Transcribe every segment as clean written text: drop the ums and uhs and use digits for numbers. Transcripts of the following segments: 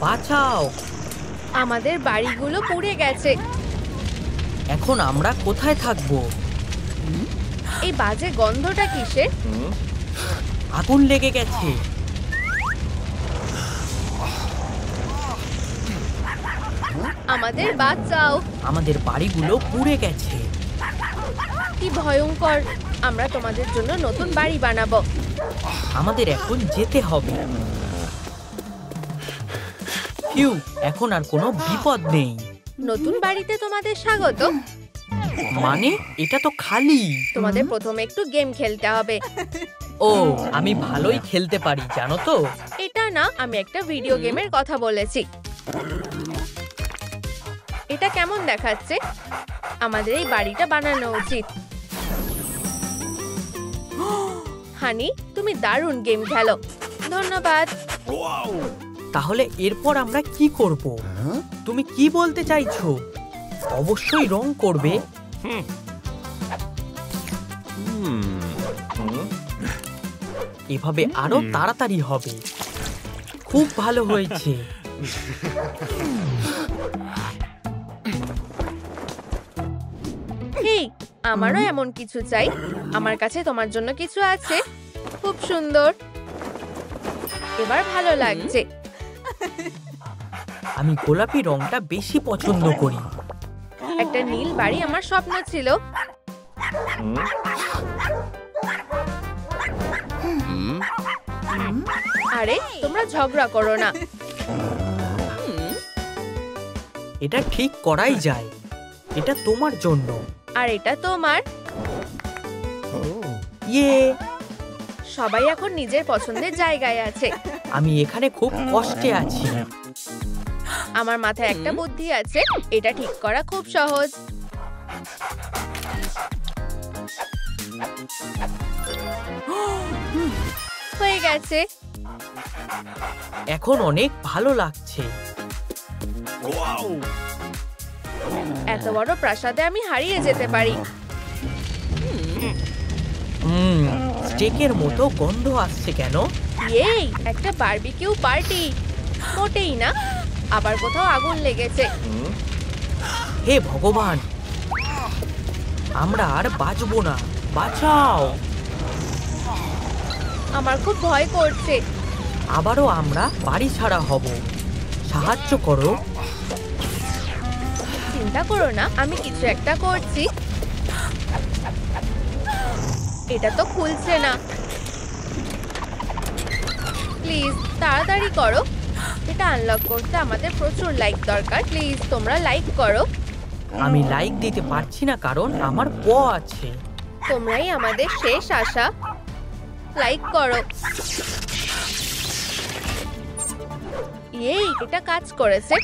বাঁচাও! আমাদের বাড়িগুলো পুড়ে গেছে। এখন আমরা কোথায় থাকবো? এই বাজে গন্ধটা কিসের? আগুন লেগে গেছে। আমাদের বাঁচাও! আমাদের বাড়িগুলো পুড়ে গেছে। কি ভয়ঙ্কর! আমরা তোমাদের জন্য নতুন বাড়ি বানাবো। আমাদের এখন যেতে হবে। ফিউ, এখন আর কোনো বিপদ নেই। নতুন বাড়িতে তোমাদের স্বাগত। মানে এটা তো খালি। তোমাদের প্রথমে একটু গেম খেলতে হবে। ও, আমি ভালোই খেলতে পারি জানো তো। এটা না, আমি একটা ভিডিও গেমের কথা বলেছি। এটা কেমন দেখাচ্ছে? আমাদের এই বাড়িটা বানানো উচিত। হানি, তুমি দারুণ গেম খেলো। ধন্যবাদ। তাহলে এরপর আমরা কি করব? তুমি কি বলতে চাইছো? অবশ্যই রং করবে। এভাবে আরো তাড়াতাড়ি হবে। খুব ভালো হয়েছে। হেই, আমারও এমন কিছু চাই। আমার কাছে তোমার জন্য কিছু আছে। খুব সুন্দর। এবার ভালো লাগছে। আমি গোলাপি রংটা বেশি পছন্দ করি। একটা নীল বাড়ি আমার স্বপ্ন ছিল। আরে, তোমরা ঝগড়া করো না। এটা ঠিক করাই যায়। এটা তোমার জন্য। আর এটা তোমার। ইয়ে, সবাই এখন নিজের পছন্দের জায়গায় আছে। আমি এখানে খুব কষ্টে আছি। আমার মাথায় একটা বুদ্ধি আছে। এটা ঠিক করা খুব সহজ। হয়ে গেছে। এখন অনেক ভালো লাগছে। এত বড় প্রাসাদে আমি হারিয়ে যেতে পারি। স্টেকের মতো গন্ধ আসছে কেন? এই, একটা বারবিকিউ পার্টি। মোটেই না, আবার কোথাও আগুন লেগেছে। হে ভগবান, আমরা আর বাঁচবো না। বাঁচাও! আমার খুব ভয় করছে। আবারও আমরা বাড়ি ছাড়া হব। সাহায্য করো। চিন্তা করো না, আমি কিছু একটা করছি। এটা তো খুলছে না। প্লিজ তাড়াতাড়ি করো। এটা আনলক করতে আমাদের প্রচুর লাইক দরকার। প্লিজ তোমরা লাইক করো। আমি লাইক দিতে পারছি না কারণ আমার প আছে। তোমরাই আমাদের শেষ আশা। লাইক করো। এই, এটা কাজ করেছে।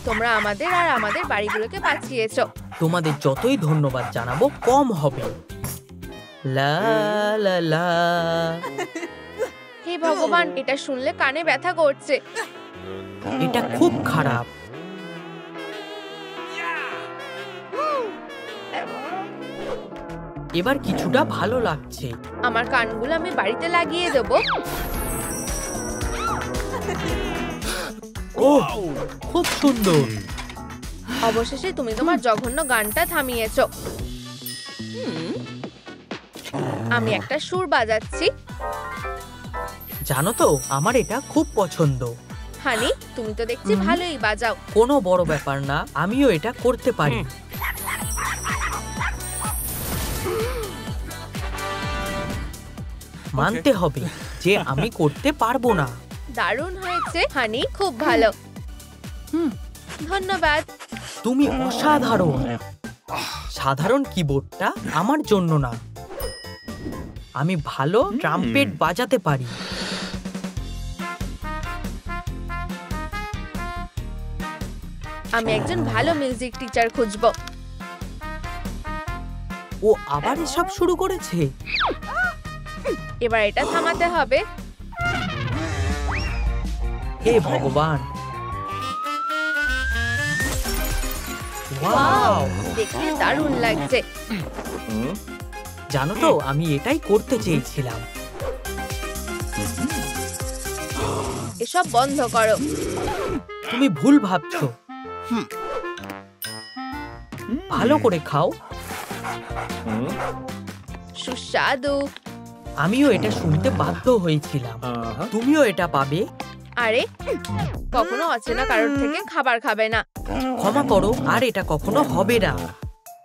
তোমরা আমাদের আর আমাদের বাড়িগুলোকে বাঁচিয়েছো। তোমাদের যতই ধন্যবাদ জানাবো কম হবে। লা লা লা। হে ভগবান, এটা শুনলে কানে ব্যথা করছে। এটা খুব খারাপ। এবার কিছুটা ভালো লাগছে। আমার কানগুলো আমি বাড়িতে লাগিয়ে দেব। ওহ, খুব সুন্দর। অবশেষে তুমি তোমার জঘন্য গানটা থামিয়েছো। আমি একটা সুর বাজাচ্ছি। জানো তো, আমার এটা খুব পছন্দ। হানি, তুমি তো দেখছি ভালোই বাজাও। কোনো বড় ব্যাপার না, আমিও এটা করতে পারি। মানতে হবে যে আমি করতে পারবো না। দারুণ হয়েছে হানি, খুব ভালো। ধন্যবাদ। তুমি অসাধারণ। সাধারণ কিবোর্ডটা আমার জন্য না। আমি ভালো ট্রাম্পেট বাজাতে পারি। আমি একজন ভালো মিউজিক টিচার খুঁজবো। ও আবার এসব শুরু করেছে। এবার এটা থামাতে হবে। হে ভগবান, ওয়াও, দেখতে দারুণ লাগছে। জানো তো আমি এটাই করতে চেয়েছিলাম। এসব বন্ধ করো। তুমি ভুল ভাবছো। ভালো করে খাও। সুস্বাদু। আমিও এটা শুনতে বাধ্য হয়েছিলাম। তুমিও এটা পাবে। আরে, কখনো অচেনা কারোর থেকে খাবার খাবে না। ক্ষমা করো, আর এটা কখনো হবে না।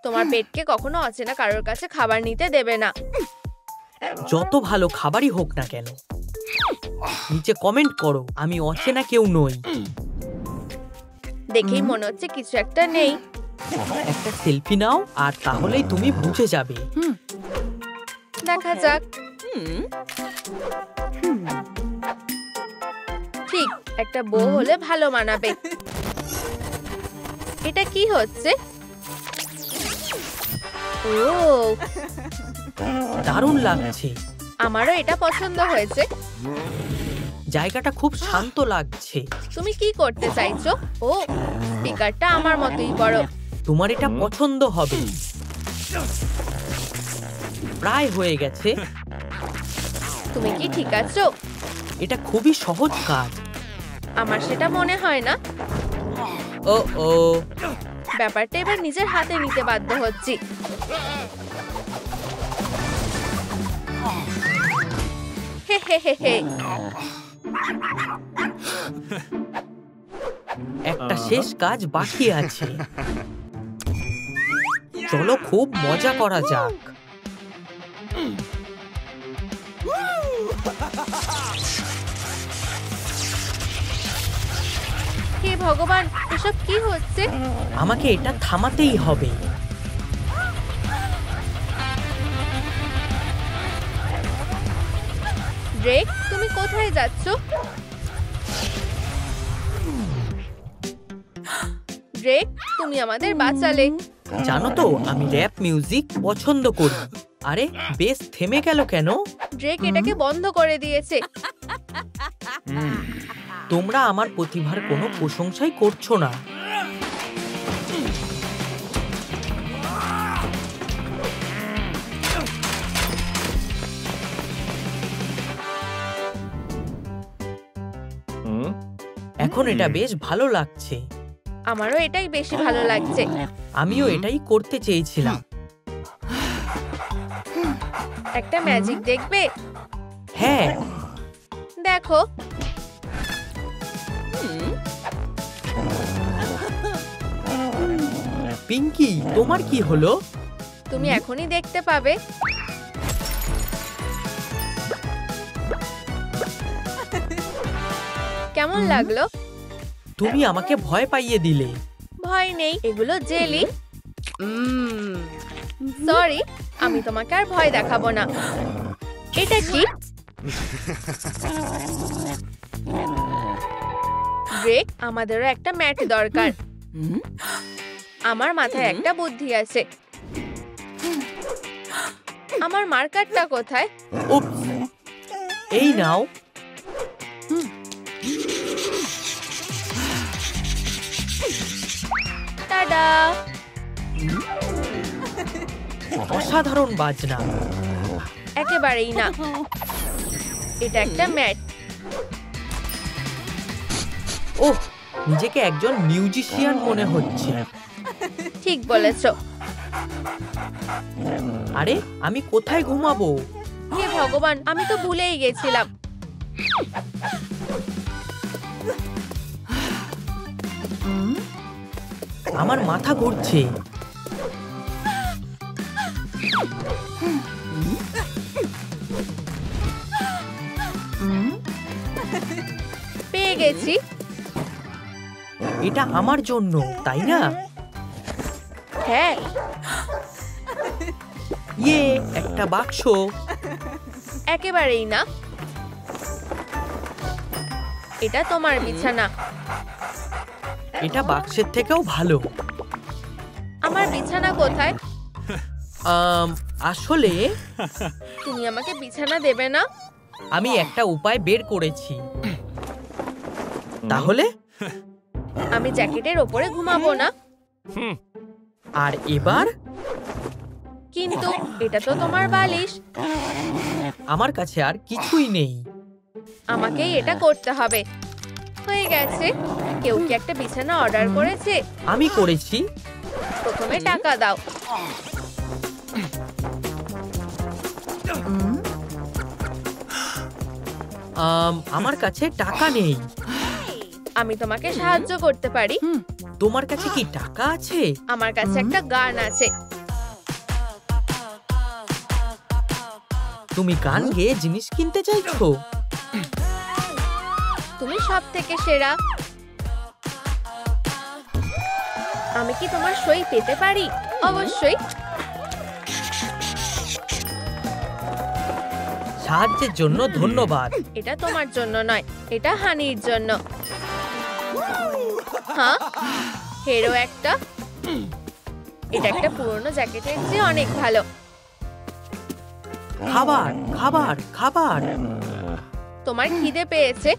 তোমার পেটকে কখনো অচেনা কারোর কাছে খাবার নিতে দেবে না। যত ভালো খাবারই হোক না কেন। নিচে কমেন্ট করো, আমি অচেনা কেউ নই। দেখেই মনে হচ্ছে কিছু একটা নেই। একটা সেলফি নাও, আর তাহলেই তুমি বুঝে যাবে। দেখা যাক। ঠিক, একটা বউ হলে ভালো মানাবে। এটা কি হচ্ছে? ও, দারুণ লাগছে। আমারও এটা পছন্দ হয়েছে। জায়গাটা খুব শান্ত লাগছে। তুমি কি করতে চাইছো? ও, স্পিকারটা আমার মতোই বড়। তোমার এটা পছন্দ হবে। প্রায় হয়ে গেছে। তুমি কি ঠিক আছো? এটা খুবই সহজ কাজ। আমার সেটা মনে হয় না। ও ও, ব্যাপারটা এবার নিজের হাতে নিতে বাধ্য হচ্ছি। হে হে হে হে। একটা শেষ কাজ বাকি আছে। চলো খুব মজা করা যাক। হে ভগবান, এসব কি হচ্ছে? আমাকে এটা থামাতেই হবে। ড্রেক, তুমি কোথায় যাচ্ছ? ড্রেক, তুমি আমাদের বাঁচালে। জানো তো আমি র‍্যাপ মিউজিক পছন্দ করি। আরে বেশ, থেমে গেল কেন? ড্রেক এটাকে বন্ধ করে দিয়েছে। তোমরা আমার প্রতিভার কোনো প্রশংসাই করছো না। এখন এটা বেশ ভালো লাগছে। আমারও এটাই বেশি ভালো লাগছে। আমিও এটাই করতে চেয়েছিলাম। একটা ম্যাজিক দেখবে? হ্যাঁ, দেখো। পিঙ্কি, তোমার কি হলো? তুমি এখনই দেখতে পাবে। কেমন লাগলো? তুমি আমাকে ভয় পাইয়ে দিলে। ভয় নেই, এগুলো জেলি। সরি, আমি তোমাকে আর ভয় দেখাবো না। এটা কি? ড্রেক, আমাদেরও একটা ম্যাট দরকার। আমার মাথায় একটা বুদ্ধি আছে। আমার মার্কারটা কোথায়? উপস, এই নাও। টাডা! অসাধারণ বাজনা। একেবারেই না। এটা একটা ম্যাট। ওহ, নিজেকে একজন মিউজিশিয়ান মনে হচ্ছে। ঠিক বলেছো। আরে আমি কোথায় ঘুমাবো? হে ভগবান, আমি তো ভুলেই গেছিলাম। আমার মাথা ঘুরছে। পেয়ে গেছি। এটা আমার জন্য, তাই না? হ্যাঁ। ইয়ে, একটা বাক্স। একেবারেই না। এটা তোমার বিছানা। এটা বাক্সের থেকেও ভালো। আমার বিছানা কোথায়? আসলে তুমি আমাকে বিছানা দেবে না? আমি একটা উপায় বের করেছি। তাহলে আমি জ্যাকেটের ওপরে ঘুমাবো না। আর এবার কিন্তু এটা তো তোমার বালিশ। আমার কাছে আর কিছুই নেই। আমাকেই এটা করতে হবে। হয়ে গেছে। কেউ কি একটা বিছানা অর্ডার করেছে? আমি করেছি। প্রথমে টাকা দাও। আমার কাছে টাকা নেই। আমি তোমাকে সাহায্য করতে পারি। তোমার কাছে কি টাকা আছে? আমার কাছে একটা গান আছে। তুমি গান গেয়ে জিনিস কিনতে চাইছো? তুমি সব থেকে সেরা। আমি কি তোমার সই পেতে পারি? অবশ্যই। সাহায্যের জন্য ধন্যবাদ। এটা তোমার জন্য নয়, এটা হানির জন্য। হ্যাঁ, হেরো একটা। এটা একটা পুরনো জ্যাকেটের চেয়ে অনেক ভালো। খাবার খাবার খাবার। তোমার খিদে পেয়েছে,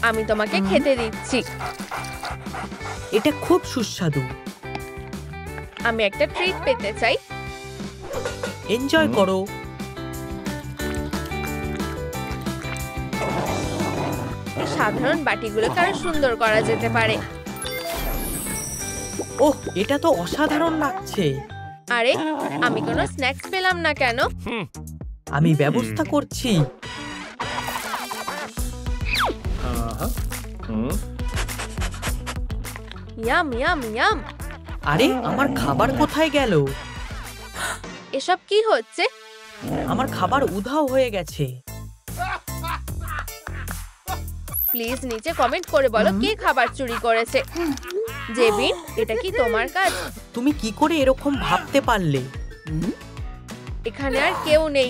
আমি তোমাকে খেতে দিচ্ছি। এটা খুব সুস্বাদু। আমি একটা ট্রিট পেতে চাই। এনজয় করো। সাধারণ বাটিগুলোকে আরো সুন্দর করা যেতে পারে। ওহ, এটা তো অসাধারণ লাগছে। আরে, আমি কোনো স্ন্যাক্স পেলাম না কেন? আমি ব্যবস্থা করছি। Yam yam yam. আরে, আমার খাবার কোথায় গেল? এসব কি হচ্ছে? আমার খাবার উধাও হয়ে গেছে। প্লিজ নিচে কমেন্ট করে বলো কে খাবার চুরি করেছে। জেবিন, এটা কি তোমার কাজ? তুমি কি করে এরকম ভাবতে পারলে? এখানে আর কেউ নেই।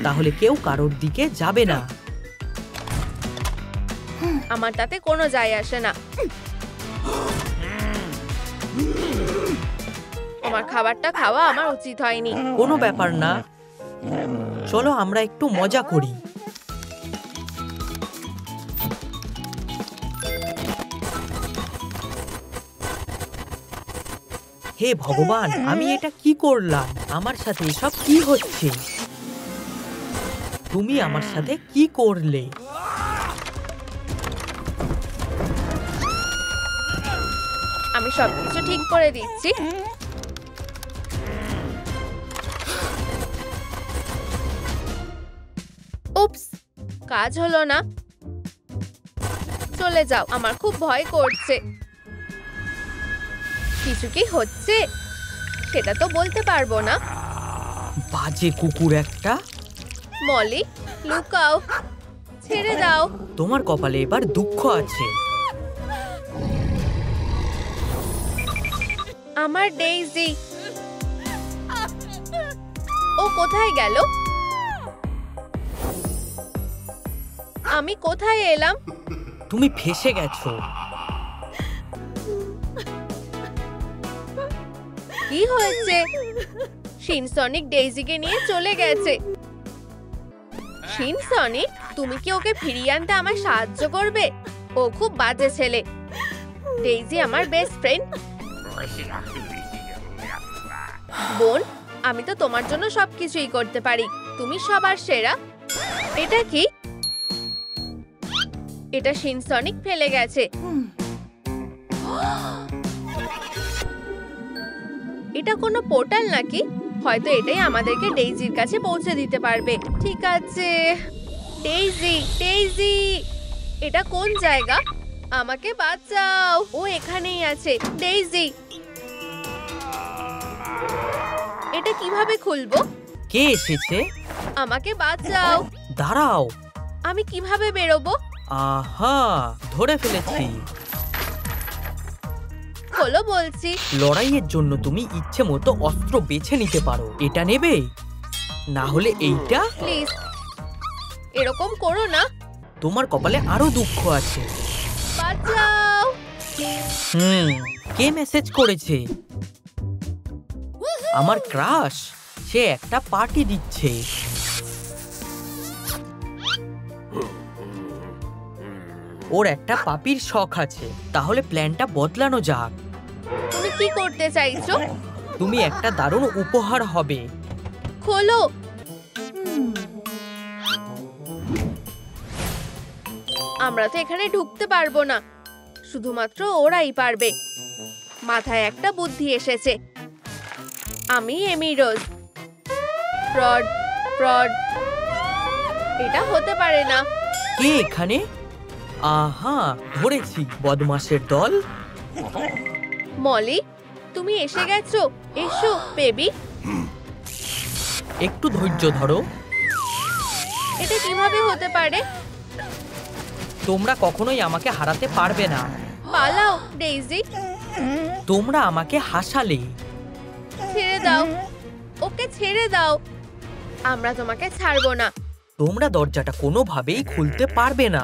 তাহলে কেউ কারোর দিকে যাবে না। আমার তাতে কোনো যায় আসে না। তোমার খাবারটা খাওয়া আমার উচিত হয়নি। কোনো ব্যাপার না, চলো আমরা একটু মজা করি। হে ভগবান, আমি এটা কি করলাম? আমার সাথে এসব কি হচ্ছে? তুমি আমার সাথে কি করলে? আমি সবকিছু ঠিক করে দিচ্ছি। উপস, কাজ হলো না। চলে যাও, আমার খুব ভয় করছে। কিছু কি হচ্ছে সেটা তো বলতে পারবো না। বাজে কুকুর একটা। মলি, লুকাও, ছেড়ে দাও। তোমার কপালে এবার দুঃখ আছে। আমার ডেইজি, ও কোথায় গেল? আমি কোথায় এলাম? তুমি ফেঁসে গেছো। কি হয়েছে? শিনসনিক ডেইজিকে নিয়ে চলে গেছে। শিনসনিক, তুমি কি ওকে ফিরিয়ে আনতে আমায় সাহায্য করবে? ও খুব বাজে ছেলে। ডেইজি আমার বেস্ট ফ্রেন্ড। বোন, আমি তো তোমার জন্য সবকিছুই করতে পারি। তুমি সবার সেরা। এটা কি? এটা শিনসনিক ফেলে গেছে। এটা কোনো পোর্টাল নাকি? হয়তো এটাই আমাদেরকে ডেইজির কাছে পৌঁছে দিতে পারবে। ঠিক আছে। ডেইজি, ডেইজি, এটা কোন জায়গা? আমাকে বাঁচাও, ও এখানেই আছে। ডেইজি, এটা কিভাবে খুলবো? কে এসেছে? আমাকে বাঁচাও। দাঁড়াও। আমি কিভাবে বেরোবো? আহা, ধরে ফেলেছি। খোলো বলছি। লড়াইয়ের জন্য তুমি ইচ্ছে মতো অস্ত্র বেছে নিতে পারো। এটা নেবে, না হলে এইটা। প্লিজ এরকম করো না। তোমার কপালে আরো দুঃখ আছে। বাঁচাও। কে মেসেজ করেছে? আমার ক্রাশ, সে একটা পার্টি দিচ্ছে। ওর একটা পাপির শখ আছে। তাহলে প্ল্যানটা বদলানো যাক। কি করতে চাইছো? তুমি একটা দারুণ উপহার হবে। খোলো। আমরা তো এখানে ঢুকতে পারবো না, শুধুমাত্র ওরাই পারবে। মাথায় একটা বুদ্ধি এসেছে। আমি এমি রোজ। Fraud, fraud. এটা হতে পারে না। কে এখানে? আহা, ধরেছি, বদমাশের দল। মলি, তুমি এসে গেছো। এসো বেবি। একটু ধৈর্য ধরো। এটা কিভাবে হতে পারে? তোমরা কখনোই আমাকে হারাতে পারবে না। পালাও ডেইজি। তোমরা আমাকে হাসালে। ছেড়ে দাও, ওকে ছেড়ে দাও। আমরা তোমাকে ছাড়বো না। তোমরা দরজাটা কোনোভাবেই খুলতে পারবে না।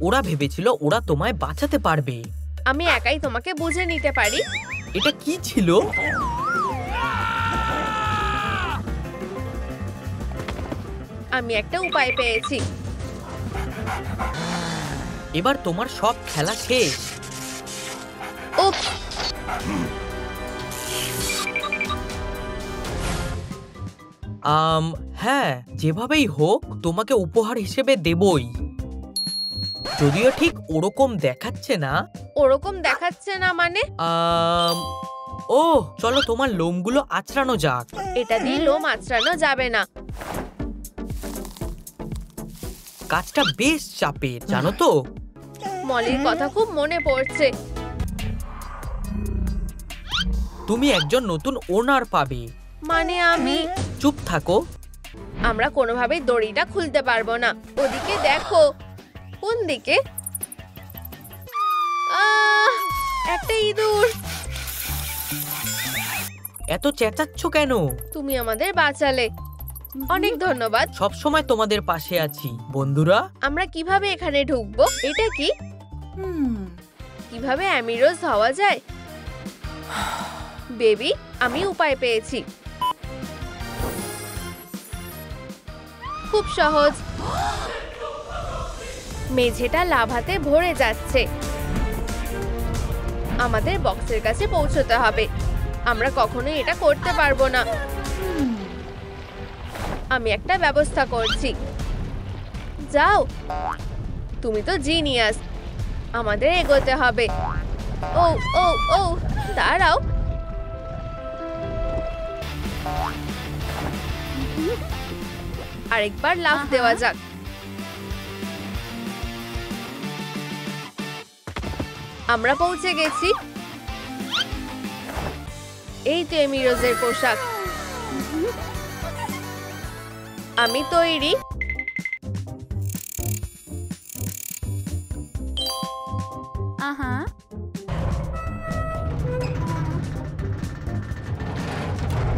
ওরা ভেবেছিল ওরা তোমায় বাঁচাতে পারবে। আমি একাই তোমাকে বুঝে নিতে পারি। এটা কি ছিল? আমি একটা উপায় পেয়েছি। এবার তোমার সব খেলা শেষ। উপস, হ্যাঁ, যেভাবেই হোক তোমাকে উপহার হিসেবে দেবই। যদিও ঠিক ওরকম দেখাচ্ছে না। ওরকম দেখাচ্ছে না মানে? ও, চলো তোমার লোমগুলো আঁচড়ানো যাক। এটা দিয়ে লোম আঁচড়ানো যাবে না। কাজটা বেশ চাপের, জানো তো। মলির কথা খুব মনে পড়ছে। তুমি একজন নতুন ওনার পাবে। মানে আমি? চুপ থাকো। আমরা কোনোভাবেই দড়িটা খুলতে পারবো না। ওদিকে দেখো। কোন দিকে? একটা ইঁদুর। এত চেঁচাচ্ছ কেন? তুমি আমাদের বাঁচালে, অনেক ধন্যবাদ। সব সময় তোমাদের পাশে আছি বন্ধুরা। আমরা কিভাবে এখানে ঢুকবো? এটা কি? কিভাবে অ্যামিরোজ হওয়া যায়? বেবি, আমি উপায় পেয়েছি। খুব সহজ। মেঝেটা লাভাতে ভরে যাচ্ছে। আমাদের বক্সের কাছে পৌঁছতে হবে। আমরা কখনোই এটা করতে পারবো না। আমি একটা ব্যবস্থা করছি। যাও, তুমি তো জিনিয়াস। আমাদের এগোতে হবে। ও ও ও, দাঁড়াও। আরেকবার লাফ দেওয়া যাক। আমরা পৌঁছে গেছি। এই তো এমিরোজের পোশাক। আমি তৈরি।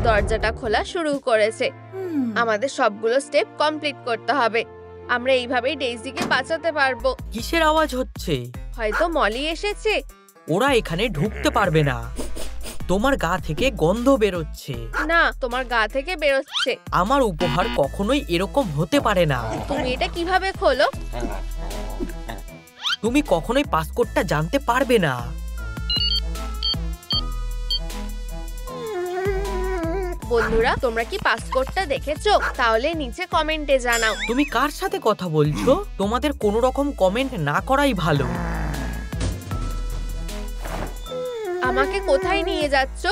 দরজাটা খোলা শুরু করেছে। আমাদের সবগুলো স্টেপ কমপ্লিট করতে হবে। আমরা এইভাবেই ডেইজিকে বাঁচাতে পারবো। কিসের আওয়াজ হচ্ছে? হয়তো মলি এসেছে। ওরা এখানে ঢুকতে পারবে না। তোমার গা থেকে গন্ধ বেরোচ্ছে। না, তোমার গা থেকে বেরোচ্ছে। আমার উপহার কখনোই এরকম হতে পারে না। তুমি এটা কিভাবে খোলো? তুমি কখনোই পাসকোডটা জানতে পারবে না। বন্ধুরা, তোমরা কি পাসকোডটা দেখেছো? তাহলে নিচে কমেন্টে জানাও। তুমি কার সাথে কথা বলছো? তোমাদের কোনো রকম কমেন্ট না করাই ভালো। আমাকে কোথায় নিয়ে যাচ্ছ?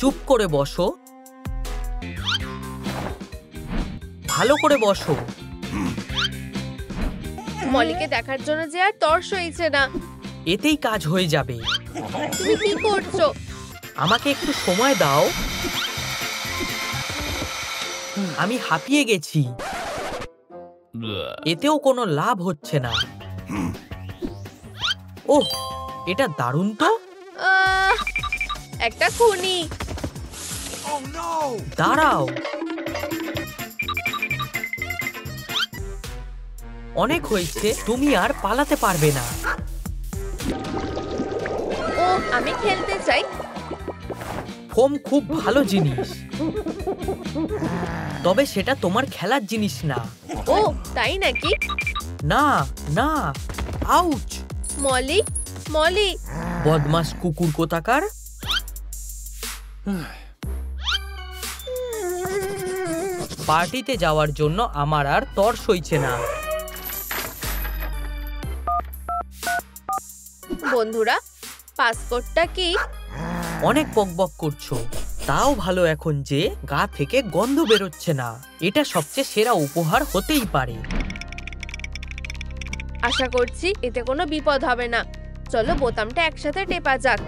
চুপ করে বসো। ভালো করে বসো। মলিকে দেখার জন্য যে আর তর সইছে না। এতেই কাজ হয়ে যাবে। তুমি কি করছো? আমাকে একটু সময় দাও। আমি হাঁপিয়ে গেছি। এতেও কোনো লাভ হচ্ছে না। ওহ, এটা দারুণ তো। একটা খুনি। দাঁড়াও। অনেক হয়েছে, তুমি আর পালাতে পারবে না। ও, আমি খেলতে চাই। ফোম খুব ভালো জিনিস, তবে সেটা তোমার খেলার জিনিস না। ও, তাই নাকি? না না, আউচ। মলি, মলি। বদমাস কুকুর কোথাকার। পার্টিতে যাওয়ার জন্য আমার আর তর সইছে না। বন্ধুরা, পাসপোর্টটা কি? অনেক বকবক করছো, তাও ভালো এখন যে গা থেকে গন্ধ বেরোচ্ছে না। এটা সবচেয়ে সেরা উপহার হতেই পারে। আশা করছি এতে কোনো বিপদ হবে না। চলো বোতামটা একসাথে টেপা যাক।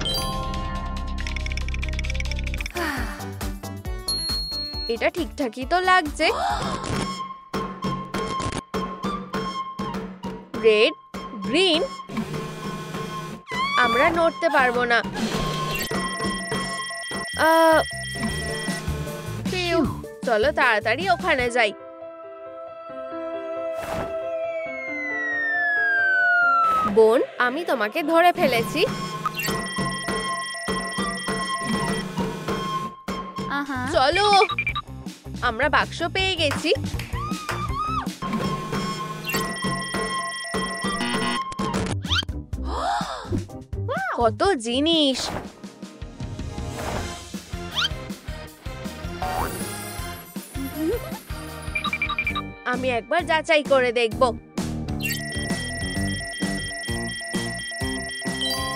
এটা ঠিকঠাকই তো লাগছে। Red, green. আমরা নড়তে পারবো না। ফিউ, চলো তাড়াতাড়ি ওখানে যাই। বোন, আমি তোমাকে ধরে ফেলেছি। চলো, আমরা বাক্স পেয়ে গেছি। কত জিনিস! আমি একবার যাচাই করে দেখব।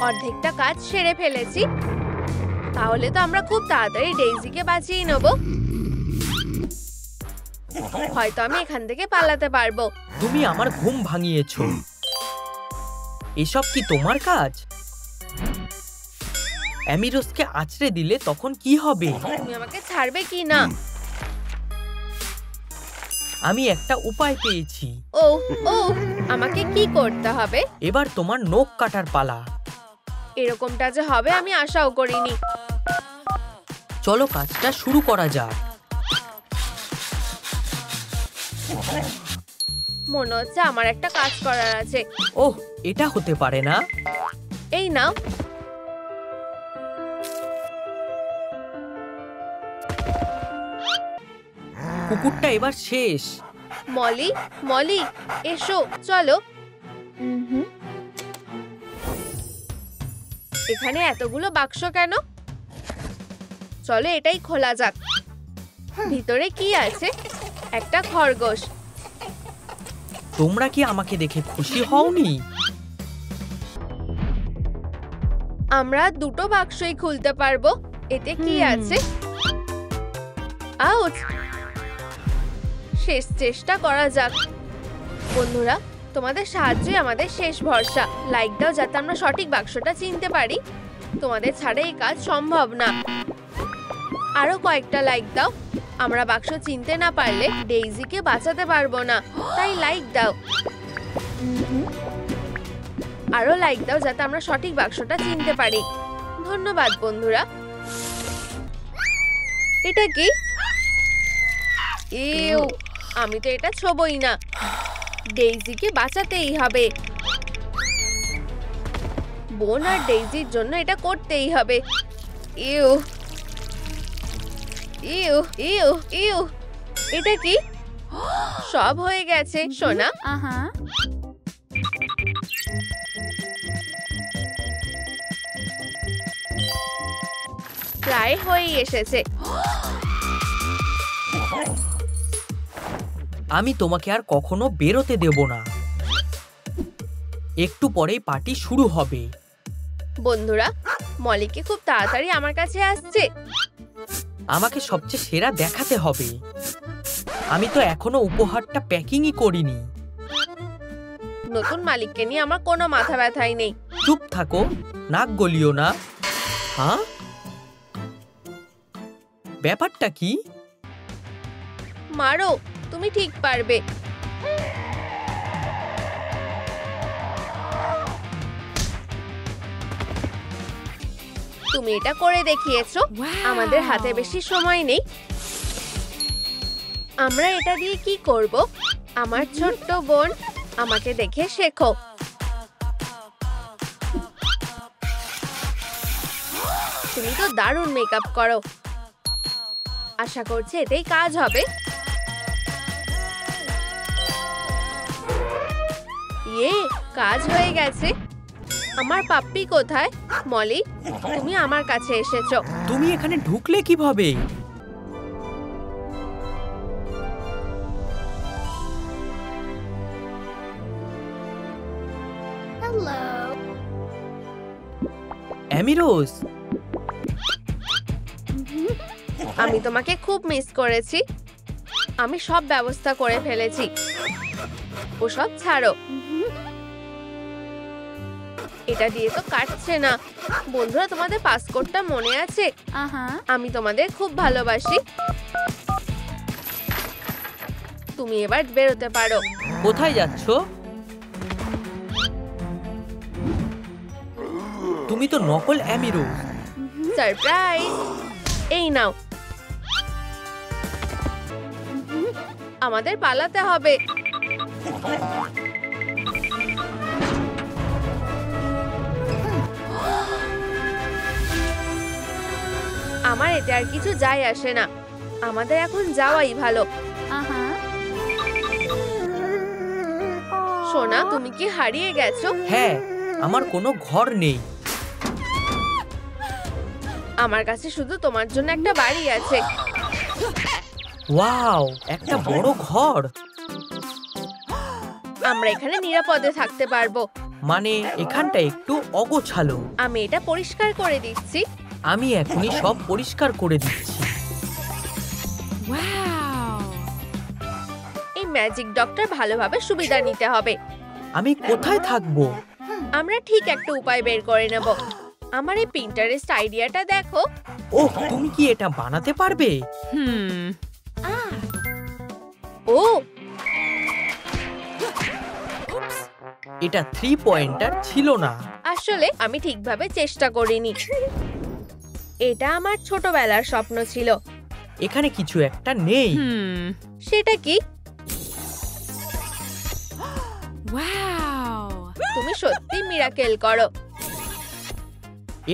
অর্ধেকটা কাজ সেরে ফেলেছি। তাহলে তো আমরা খুব তাড়াতাড়ি ডেইজিকে বাঁচিয়ে নেব। হয়তো আমি এখান থেকে পালাতে পারবো। তুমি আমার ঘুম ভাঙিয়েছো। এসব কি তোমার কাজ? অ্যামিরোসকে আছড়ে দিলে তখন কি হবে? তুমি আমাকে ছাড়বে কি না? আমি একটা উপায় পেয়েছি। ও ও, আমাকে কি করতে হবে? এবার তোমার নখ কাটার পালা। এরকমটা যে হবে আমি আশাও করিনি। চলো কাজটা শুরু করা যাক। মনে হচ্ছে আমার একটা কাজ করার আছে। ওহ, এটা হতে পারে না। এই নাও। কুকুরটা এবার শেষ। মলি, মলি, এসো, চলো। এখানে এতগুলো বাক্স কেন? চলো এটাই খোলা যাক। ভিতরে কি আছে? একটা খরগোশ। তোমরা কি আমাকে দেখে খুশি হওনি? আমরা দুটো বাক্সই খুলতে পারবো। এতে কি আছে? আউচ! শেষ চেষ্টা করা যাক। বন্ধুরা, তোমাদের সাহায্যই আমাদের শেষ ভরসা। লাইক দাও যাতে আমরা সঠিক বাক্সটা চিনতে পারি। তোমাদের ছাড়া এই কাজ সম্ভব না। আরো কয়েকটা লাইক দাও। আমরা বাক্স চিনতে না পারলে ডেইজিকে বাঁচাতে পারবো না। তাই লাইক দাও। আরো লাইক দাও যাতে আমরা সঠিক বাক্সটা চিনতে পারি। ধন্যবাদ বন্ধুরা। এটা কি? ইউ, আমি তো এটা ছোবই না। ডেইজিকে বাঁচাতেই হবে। বোন আর ডেইজির জন্য এটা করতেই হবে। ইউ ইউ ইউ ইউ, এটা কি? সব হয়ে গেছে সোনা। প্রায় হয়ে এসেছে। আমি তোমাকে আর কখনো বেরোতে দেব না। একটু পরেই পার্টি শুরু হবে। বন্ধুরা, মলিকে খুব তাড়াতাড়ি আমার কাছে আসছে। আমাকে সবচেয়ে সেরা দেখাতে হবে। আমি তো এখনো উপহারটা প্যাকিংই করিনি। নতুন মালিককে নিয়ে আমার কোনো মাথা ব্যথাই নেই। চুপ থাকো, নাক গলিও না। হ্যাঁ, ব্যাপারটা কি? মারো, তুমি ঠিক পারবে। তুমি এটা করে দেখিয়েছো। আমাদের হাতে বেশি সময় নেই। আমরা এটা দিয়ে কি করব? আমার ছোট্ট বোন, আমাকে দেখে শেখো। তুমি তো দারুণ মেকআপ করো। আশা করছি এতেই কাজ হবে। ইয়ে, কাজ হয়ে গেছে। আমার পাপ্পি কোথায়? মলি, তুমি আমার কাছে এসেছো। তুমি এখানে ঢুকলে কিভাবে? অ্যামিরোজ, আমি তোমাকে খুব মিস করেছি। আমি সব ব্যবস্থা করে ফেলেছি, ওসব ছাড়ো। এটা দিয়ে তো কাটছে না। বন্ধুরা, তোমাদের পাসকোডটা মনে আছে? আমি তোমাদের খুব ভালোবাসি। তুমি এবার বেরোতে পারো। কোথায় যাচ্ছ? তুমি তো নকল অ্যামিরোজ। সারপ্রাইজ! এই নাও, আমাদের পালাতে হবে। আমার এতে আর কিছু যায় আসে না। আমাদের এখন যাওয়াই ভালো। সোনা, তুমি কি হারিয়ে গেছো? হ্যাঁ, আমার কোনো ঘর নেই। আমার কাছে শুধু তোমার জন্য একটা বাড়ি আছে। ওয়াও, একটা বড় ঘর। আমরা এখানে নিরাপদে থাকতে পারবো। মানে এখানটা একটু অগোছালো। আমি এটা পরিষ্কার করে দিচ্ছি। আমি এখনই সব পরিষ্কার করে দিচ্ছি। এই ম্যাজিক ডগটার ভালোভাবে সুবিধা নিতে হবে। আমি কোথায় থাকবো? আমরা ঠিক একটা উপায় বের করে নেব। আমার এই পিন্টারেস্ট আইডিয়াটা দেখো। ওহ, তুমি কি এটা বানাতে পারবে? ও, এটা 3 পয়েন্টার ছিল না। আসলে আমি ঠিকভাবে চেষ্টা করিনি। এটা আমার ছোটবেলার স্বপ্ন ছিল। এখানে কিছু একটা নেই। সেটা কি? তুমি সত্যি মিরাকেল করো।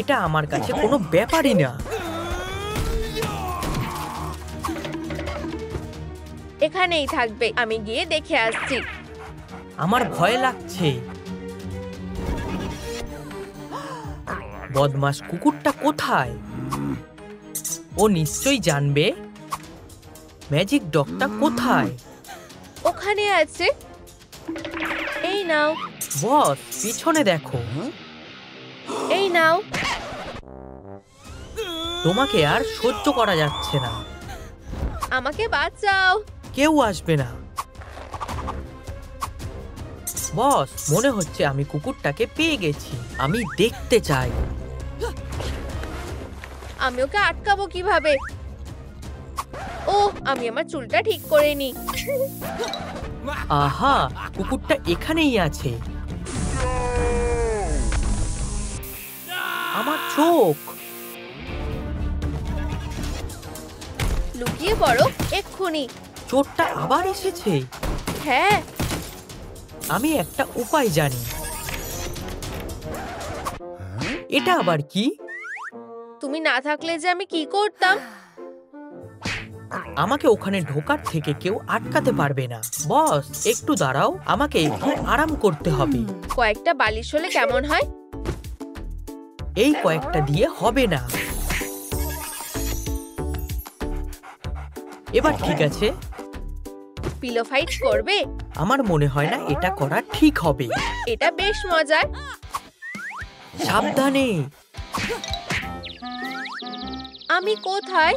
এটা আমার কাছে কোনো ব্যাপারই না। এখানেই থাকবে। আমি গিয়ে দেখে আসছি। আমার ভয় লাগছে। বদমাশ কুকুরটা কোথায়? ও নিশ্চয়ই জানবে। ম্যাজিক ডগটা কোথায়? ওখানে আছে। এই নাও। বস, পিছনে দেখো। এই নাও। তোমাকে আর সহ্য করা যাচ্ছে না। আমাকে বাঁচাও। কেউ আসবে না। বস, মনে হচ্ছে আমি কুকুরটাকে পেয়ে গেছি। আমি দেখতে চাই। আমি ওকে আটকাবো কিভাবে? ও, আমি আমার চুলটা ঠিক করে নি। আহা, কুকুরটা এখানেই আছে। আমার চোখ। লুকিয়ে পড়ো এক্ষুনি। চোরটা আবার এসেছে। হ্যাঁ, আমি একটা উপায় জানি। এটা আবার কি? তুমি না থাকলে যে আমি কি করতাম? আমাকে ওখানে ঢোকার থেকে কেউ আটকাতে পারবে না। বস, একটু দাঁড়াও, আমাকে একটু আরাম করতে হবে। কয়েকটা বালিশ হলে কেমন হয়? এই কয়েকটা দিয়ে হবে না। এবার ঠিক আছে। পিলো ফাইট করবে? আমার মনে হয় না এটা করা ঠিক হবে। এটা বেশ মজার। সাবধানে। আমি কোথায়?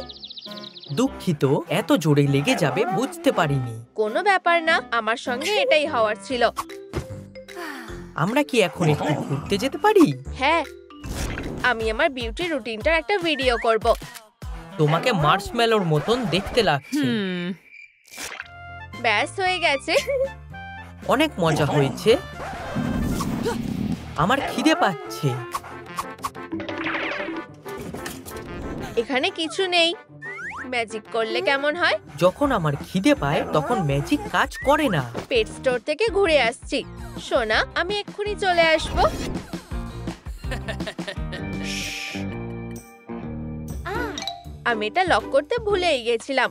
দুঃখিত, এত জোরে লেগে যাবে বুঝতে পারিনি। কোনো ব্যাপার না, আমার সঙ্গে এটাই হওয়ার ছিল। আমরা কি এখন একটু ঘুরতে যেতে পারি? হ্যাঁ, আমি আমার বিউটি রুটিনটার একটা ভিডিও করব। তোমাকে মার্শম্যালোর মতন দেখতে লাগছে। ব্যাস হয়ে গেছে। অনেক মজা হয়েছে। আমার খিদে পাচ্ছে। এখানে কিছু নেই। ম্যাজিক করলে কেমন হয়? যখন আমার খিদে পায় তখন ম্যাজিক কাজ করে না। পেট স্টোর থেকে ঘুরে আসছি। সোনা, আমি এক্ষুনি চলে আসবো। আমি এটা লক করতে ভুলেই গেছিলাম।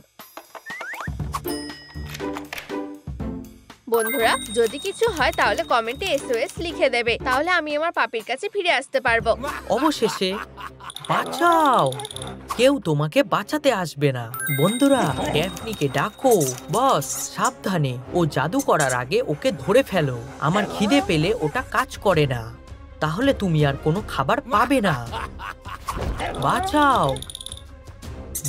বন্ধুরা, যদি কিছু হয় তাহলে কমেন্টে SOS লিখে দেবে, তাহলে আমি আমার পাপির কাছে ফিরে আসতে পারবো। অবশেষে বাঁচাও, কেউ তোমাকে বাঁচাতে আসবে না। বন্ধুরা, ড্যাফনিকে ডাকো। বস, সাবধানে, ও জাদু করার আগে ওকে ধরে ফেলো। আমার খিদে পেলে ওটা কাজ করে না, তাহলে তুমি আর কোনো খাবার পাবে না। বাঁচাও।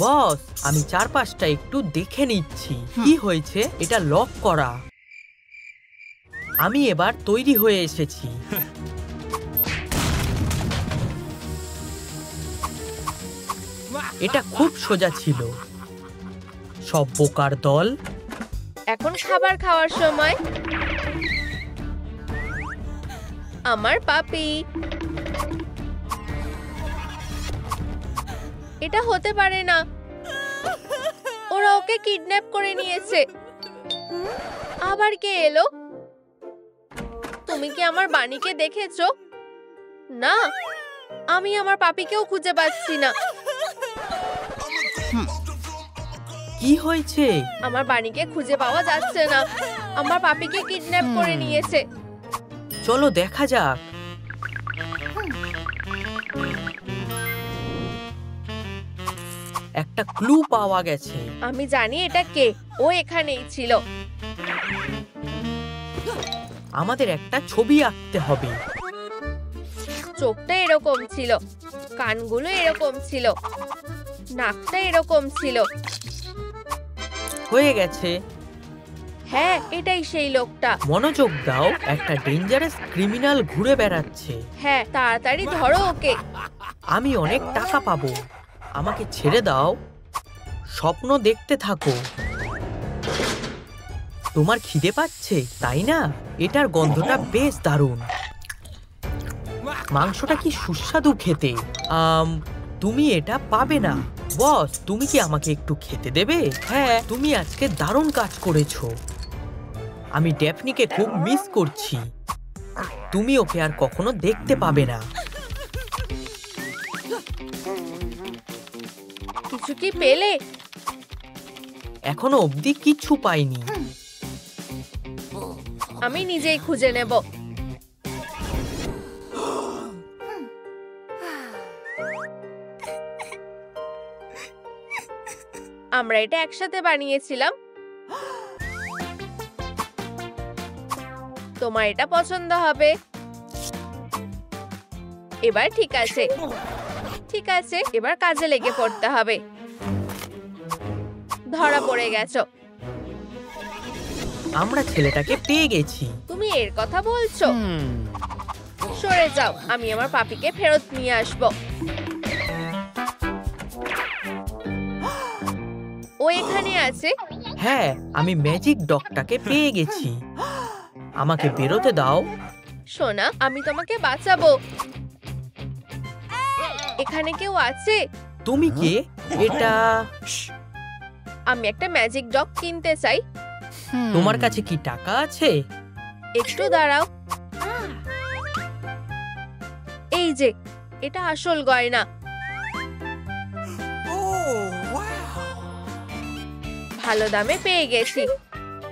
বস, আমি চারপাশটা একটু দেখে নিচ্ছি। কি হয়েছে? এটা লক করা। আমি এবার তৈরি হয়ে এসেছি। এটা খুব সোজা ছিল। সব বোকার দল। এখন খাবার খাওয়ার সময়। আমার পাপি। এটা হতে পারে না, ওরা ওকে কিডন্যাপ করে নিয়েছে। আবার কে এলো? তুমি কি আমার বাণীকে দেখেছো? না, আমি আমার পাপিকেও খুঁজে পাচ্ছি না। কি হয়েছে? আমার বাণীকে খুঁজে পাওয়া যাচ্ছে না। আমার পাপিকে কিডন্যাপ করে নিয়েছে। চলো দেখা যাক। একটা ক্লু পাওয়া গেছে। আমি জানি এটা কে। ও এখানেই ছিল। আমাদের একটা ছবি আঁকতে হবে। চোখটা এরকম ছিল, কানগুলো এরকম ছিল, নাকটা এরকম ছিল। হয়ে গেছে। হ্যাঁ, এটাই সেই লোকটা। মনোযোগ দাও, একটা ডেঞ্জারাস ক্রিমিনাল ঘুরে বেড়াচ্ছে। হ্যাঁ, তাড়াতাড়ি ধরো ওকে। আমি অনেক টাকা পাবো। আমাকে ছেড়ে দাও। স্বপ্ন দেখতে থাকো। তোমার খিদে পাচ্ছে, তাই না? এটার গন্ধটা বেশ দারুণ। মাংসটা কি সুস্বাদু খেতে। তুমি এটা পাবে না। বস, তুমি কি আমাকে একটু খেতে দেবে? হ্যাঁ, তুমি আজকে দারুণ কাজ করেছো। আমি ড্যাফনিকে খুব মিস করছি। তুমি ওকে আর কখনো দেখতে পাবে না। কিছু কি পেলে? এখনো অবধি কিচ্ছু পাইনি। আমি নিজেই খুঁজে নেব। আমরা এটা একসাথে বানিয়েছিলাম। তোমার এটা পছন্দ হবে। এবার ঠিক আছে, ঠিক আছে, এবার কাজে লেগে পড়তে হবে। ধরা পড়ে গেছো। আমরা ছেলেটাকে পেয়ে গেছি। তুমি এর কথা বলছো? সরে যাও, আমি আমার পাপিকে ফেরত নিয়ে আসব। ও এখানে আছে। হ্যাঁ, আমি ম্যাজিক ডগটাকে পেয়ে গেছি। আমাকে বেরোতে দাও। সোনা, আমি তোমাকে বাঁচাবো। এখানে কেউ আছে? তুমি কে? এটা আমি একটা ম্যাজিক ডগ কিনতে চাই। তোমার কাছে কি টাকা আছে? একটু দাঁড়াও। এই যে, এটা আসল গয়না। ভালো দামে পেয়ে গেছি।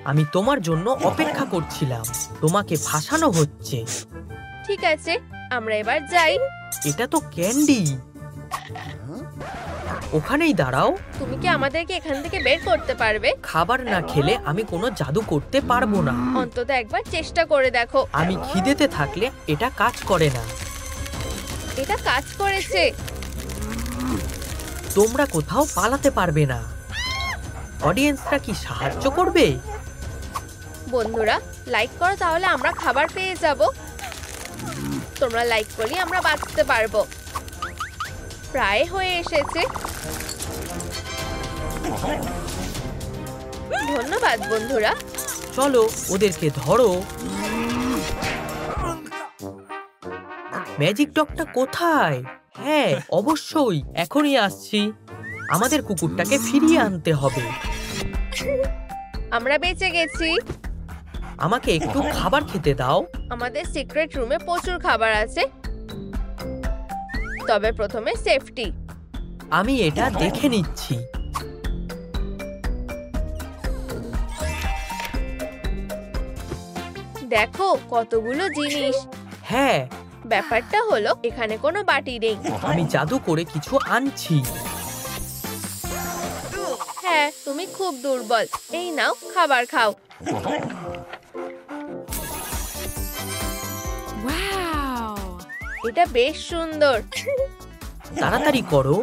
আমি তোমার জন্য অপেক্ষা করছিলাম। তোমাকে ফাঁসানো হচ্ছে। ঠিক আছে, আমরা এবার যাই। এটা তো ক্যান্ডি। ওখানেই দাঁড়াও। তুমি কি আমাদেরকে এখান থেকে বের করতে পারবে? খাবার না খেলে আমি কোনো জাদু করতে পারবো না। অন্তত একবার চেষ্টা করে দেখো। আমি খিদেতে থাকলে এটা কাজ করে না। এটা কাজ করেছে। তোমরা কোথাও পালাতে পারবে না। অডিয়েন্সরা কি সাহায্য করবে? বন্ধুরা, লাইক করো, তাহলে আমরা খাবার পেয়ে যাব। তোমরা লাইক করলে আমরা বাঁচতে পারবো। প্রায় হয়ে এসেছে। ধন্যবাদ বন্ধুরা। চলো, ওদেরকে ধরো। ম্যাজিক ডগটা কোথায়? হ্যাঁ, অবশ্যই, এখনই আসছি। আমাদের কুকুরটাকে ফিরিয়ে আনতে হবে। আমরা বেঁচে গেছি। আমাকে একটু খাবার খেতে দাও। আমাদের সিক্রেট রুমে প্রচুর খাবার আছে, তবে প্রথমে সেফটি। আমি এটা দেখে নিচ্ছি। দেখো কতগুলো জিনিস। হ্যাঁ, ব্যাপারটা হলো এখানে কোনো বাটি নেই। আমি জাদু করে কিছু আনছি। হ্যাঁ, তুমি খুব দুর্বল। এই নাও, খাবার খাও। এটা বেশ সুন্দর। তাড়াতাড়ি করো।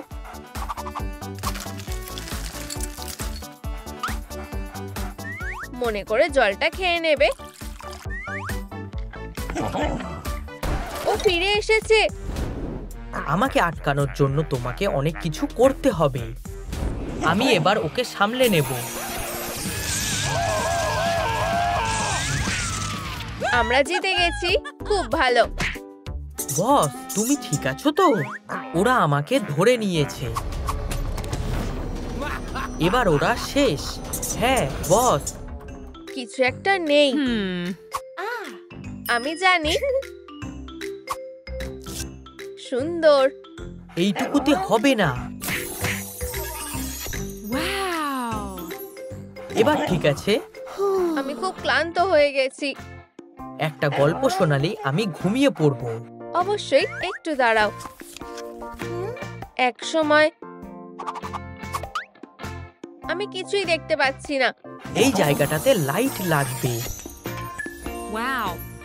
মনে করে জলটা খেয়ে নেবে। ও ফিরে এসেছে। আমাকে আটকানোর জন্য তোমাকে অনেক কিছু করতে হবে। আমি এবার ওকে সামলে নেব। আমরা জিতে গেছি। খুব ভালো। বস, তুমি ঠিক আছো তো? ওরা আমাকে ধরে নিয়েছে। এবার ওরা শেষ। হ্যাঁ বস। কিছু একটা নেই। আমি জানি। সুন্দর। এইটুকুতে হবে না। এবার ঠিক আছে। আমি খুব ক্লান্ত হয়ে গেছি। একটা গল্প শোনালে আমি ঘুমিয়ে পড়বো। অবশ্যই, একটু দাঁড়াও। এক সময় আমি কিছুই দেখতে পাচ্ছি না। এই জায়গাটাতে লাইট লাগবে।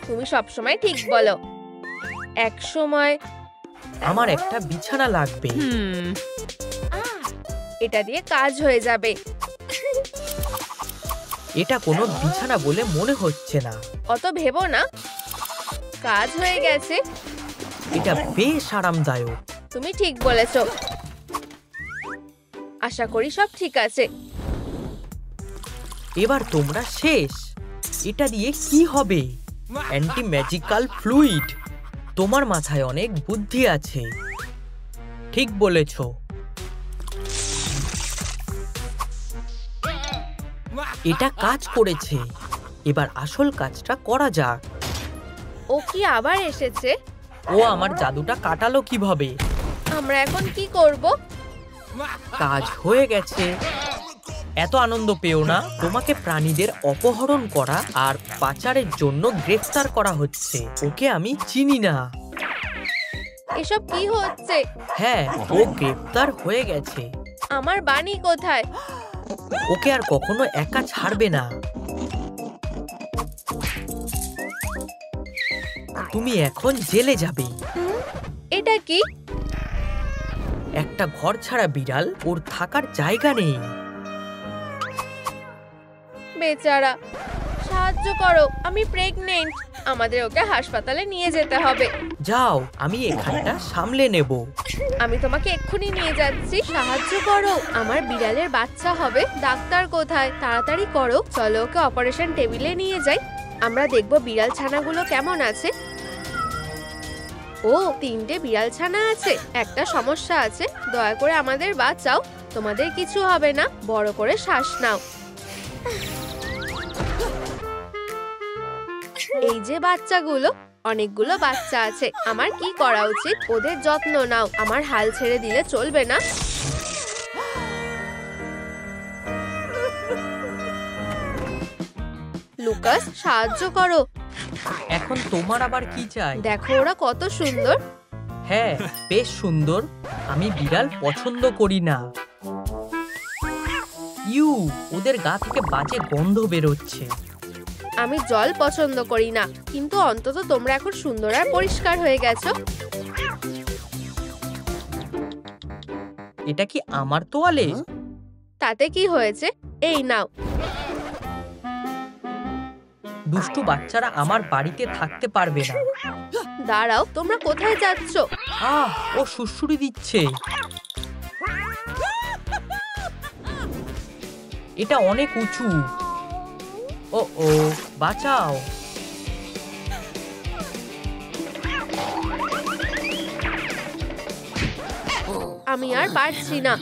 তুমি সবসময় ঠিক বলো। এক সময় আমার একটা বিছানা লাগবে। এটা দিয়ে কাজ হয়ে যাবে। এটা কোনো বিছানা বলে মনে হচ্ছে না। অত ভেবো না। কাজ হয়ে গেছে। এটা বেশ আরামদায়ক। তুমি ঠিক বলেছো। আশা করি সব ঠিক আছে। এবার তোমরা শেষ। এটা দিয়ে কি হবে? Anti magical fluid. তোমার মাথায় অনেক বুদ্ধি আছে। ঠিক বলেছো। এটা কাজ করেছে। এবার আসল কাজটা করা যাক। ও কি আবার এসেছে? ও আমার জাদুটা কাটালো কিভাবে? আমরা এখন কি করব? কাজ হয়ে গেছে। এত আনন্দ পেও না। তোমাকে প্রাণীদের অপহরণ করা আর পাচারের জন্য গ্রেফতার করা হচ্ছে। ওকে আমি চিনি না। এসব কি হচ্ছে? হ্যাঁ, ও গ্রেফতার হয়ে গেছে। আমার বানি কোথায়? ওকে আর কখনো একা ছাড়বে না। তুমি এখন জেলে যাবে। এটা কি? একটা ঘর ছাড়া বিড়াল, ওর থাকার জায়গা নেই। বেচারা। সাহায্য করো, আমি প্রেগনেন্ট। আমাদের ওকে হাসপাতালে নিয়ে যেতে হবে। যাও, আমি এখানটা সামলে নেব। আমি তোমাকে এক্ষুনি নিয়ে যাচ্ছি। সাহায্য করো, আমার বিড়ালের বাচ্চা হবে। ডাক্তার কোথায়? তাড়াতাড়ি করো। চলো ওকে অপারেশন টেবিলে নিয়ে যাই। আমরা দেখব বিড়াল ছানাগুলো কেমন আছে। ও, 3টে বিড়াল ছানা আছে। একটা সমস্যা আছে। দয়া করে আমাদের বাঁচাও। তোমাদের কিছু হবে না। বড় করে শ্বাস নাও। এই যে বাচ্চাগুলো, অনেকগুলো বাচ্চা আছে। আমার কি করা উচিত? ওদের যত্ন নাও। আমার হাল ছেড়ে দিলে চলবে না। লুকাস, সাহায্য করো। এখন তোমার আবার কি চাই? দেখো ওরা কত সুন্দর। হ্যাঁ, বেশ সুন্দর। আমি বিড়াল পছন্দ করি না। ওদের গা থেকে বাজে গন্ধ বেরোচ্ছে। আমি জল পছন্দ করি না, কিন্তু অন্তত তোমরা এখন সুন্দর আর পরিষ্কার হয়ে গেছো। এটা কি আমার তোয়ালে? তাতে কি হয়েছে? এই নাও। দুষ্টু বাচ্চারা আমার বাড়িতে থাকতে পারবে না। দাঁড়াও, তোমরা কোথায় যাচ্ছ? ও সুড়সুড়ি দিচ্ছে। এটা অনেক উঁচু। ও, বাঁচাও। আমি আর পারছি না।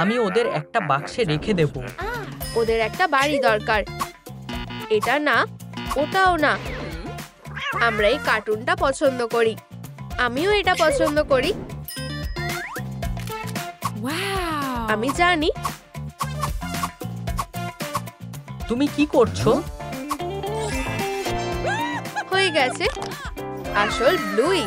আমি ওদের একটা বাক্সে রেখে দেব। ওদের একটা বাড়ি দরকার। এটা না, ওটাও না। আমরা এই কার্টুনটা পছন্দ করি। আমিও এটা পছন্দ করি। আমি জানি তুমি কি করছো? হয়ে গেছে। আসল ব্লুই।